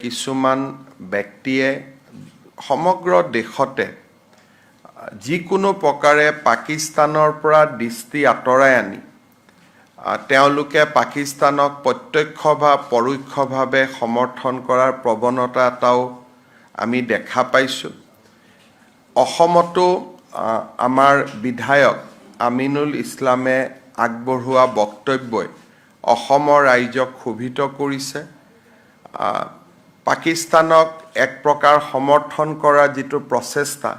কিছুমান ব্যক্তিয়ে সমগ্ৰ দেশতে যিকোনো প্ৰকাৰে পাকিস্তানৰ পৰা দৃষ্টি আঁতৰাই আনি তেওঁলোকে পাকিস্তানক প্ৰত্যক্ষ বা পৰোক্ষভাৱে সমৰ্থন কৰাৰ প্ৰৱণতা এটাও আমি দেখা পাইছোঁ। অসমতো আমাৰ বিধায়ক আমিনুল ইছলামে আগবঢ়োৱা বক্তব্যই অসমৰ ৰাইজক ক্ষোভিত কৰিছে। পাকিস্তানক এক প্ৰকাৰ সমৰ্থন কৰা যিটো প্ৰচেষ্টা,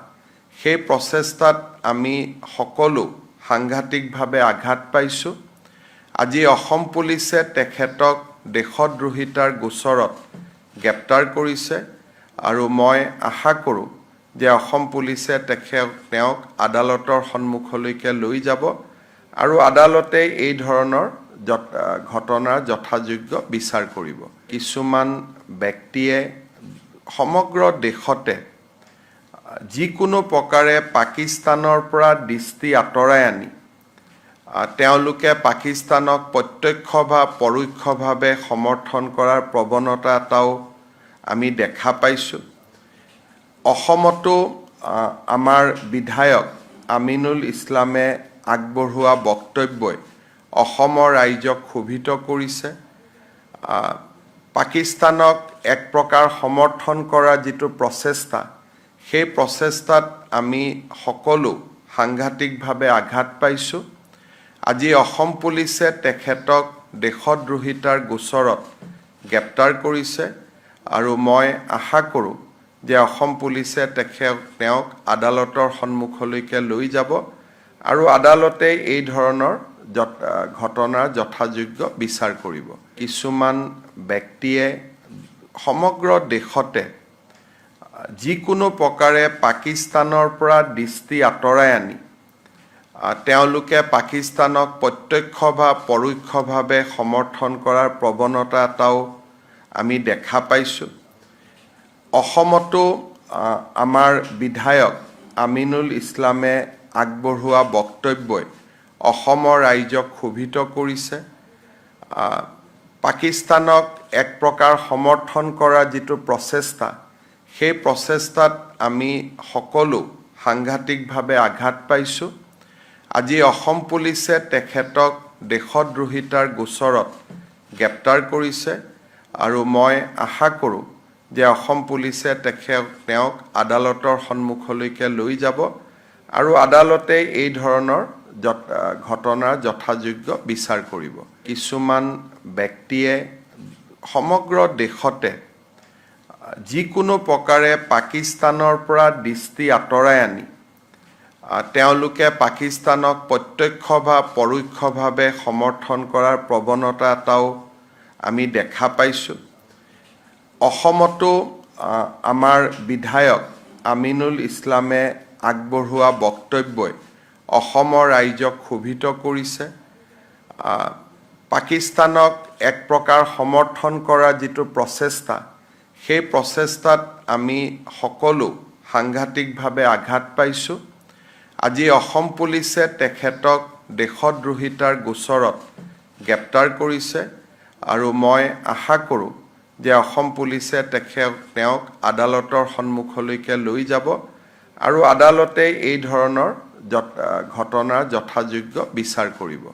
সেই প্ৰচেষ্টাত আমি সকলো সাংঘাতিকভাৱে আঘাত পাইছোঁ। আজি অসম পুলিচে তেখেতক দেশদ্ৰোহিতাৰ গোচৰত গ্ৰেপ্তাৰ কৰিছে আৰু মই আশা কৰোঁ যে অসম পুলিচে তেওঁক আদালতৰ সন্মুখলৈকে লৈ যাব আৰু আদালতে এই ধৰণৰ ঘটনাৰ যথাযোগ্য বিচাৰ কৰিব। কিছুমান ব্যক্তিয়ে সমগ্ৰ দেশতে যিকোনো প্ৰকাৰে পাকিস্তানৰ পৰা দৃষ্টি আঁতৰাই আনি তেওঁলোকে পাকিস্তানক প্ৰত্যক্ষ বা পৰোক্ষভাৱে সমৰ্থন কৰাৰ প্ৰৱণতা এটাও আমি দেখা পাইছোঁ। অসমতো আমাৰ বিধায়ক আমিনুল ইছলামে আগবঢ়োৱা বক্তব্যই অসমৰ ৰাইজক ক্ষোভিত কৰিছে। পাকিস্তানক এক প্ৰকাৰ সমৰ্থন কৰা যিটো প্ৰচেষ্টা, সেই প্ৰচেষ্টাত আমি সকলো সাংঘাতিকভাৱে আঘাত পাইছোঁ। আজি অসম পুলিচে তেখেতক দেশদ্ৰোহিতাৰ গোচৰত গ্ৰেপ্তাৰ কৰিছে আৰু মই আশা কৰোঁ যে অসম পুলিচে তেওঁক আদালতৰ সন্মুখলৈকে লৈ যাব আৰু আদালতে এই ধৰণৰ ঘটনাৰ যথাযোগ্য বিচাৰ কৰিব। কিছুমান ব্যক্তিয়ে সমগ্ৰ দেশতে যিকোনো প্ৰকাৰে পাকিস্তানৰ পৰা দৃষ্টি আঁতৰাই আনি তেওঁলোকে পাকিস্তানক প্ৰত্যক্ষ বা পৰোক্ষভাৱে সমৰ্থন কৰাৰ প্ৰৱণতা এটাও আমি দেখা পাইছোঁ। অসমতো আমাৰ বিধায়ক আমিনুল ইছলামে আগবঢ়োৱা বক্তব্যই অসমৰ ৰাইজক ক্ষোভিত কৰিছে। পাকিস্তানক এক প্ৰকাৰ সমৰ্থন কৰা যিটো প্ৰচেষ্টা, সেই প্ৰচেষ্টাত আমি সকলো সাংঘাতিকভাৱে আঘাত পাইছোঁ। আজি অসম পুলিচে তেখেতক দেশদ্ৰোহিতাৰ গোচৰত গ্ৰেপ্তাৰ কৰিছে আৰু মই আশা কৰোঁ যে অসম পুলিচে তেওঁক আদালতৰ সন্মুখলৈকে লৈ যাব আৰু আদালতে এই ধৰণৰ ঘটনাৰ যথাযোগ্য বিচাৰ কৰিব। কিছুমান ব্যক্তিয়ে সমগ্ৰ দেশতে যিকোনো প্ৰকাৰে পাকিস্তানৰ পৰা দৃষ্টি আঁতৰাই আনি তেওঁলোকে পাকিস্তানক প্ৰত্যক্ষ বা পৰোক্ষভাৱে সমৰ্থন কৰাৰ প্ৰৱণতা এটাও আমি দেখা পাইছোঁ। অসমতো আমাৰ বিধায়ক আমিনুল ইছলামে আগবঢ়োৱা বক্তব্যই অসমৰ ৰাইজক ক্ষোভিত কৰিছে। পাকিস্তানক এক প্ৰকাৰ সমৰ্থন কৰা যিটো প্ৰচেষ্টা, সেই প্ৰচেষ্টাত আমি সকলো সাংঘাতিকভাৱে আঘাত পাইছোঁ। আজি অসম পুলিচে তেখেতক দেশদ্ৰোহিতাৰ গোচৰত গ্ৰেপ্তাৰ কৰিছে আৰু মই আশা কৰোঁ যে অসম পুলিচে তেওঁক আদালতৰ সন্মুখলৈকে লৈ যাব আৰু আদালতে এই ধৰণৰ ঘটনাৰ যথাযোগ্য বিচাৰ কৰিব।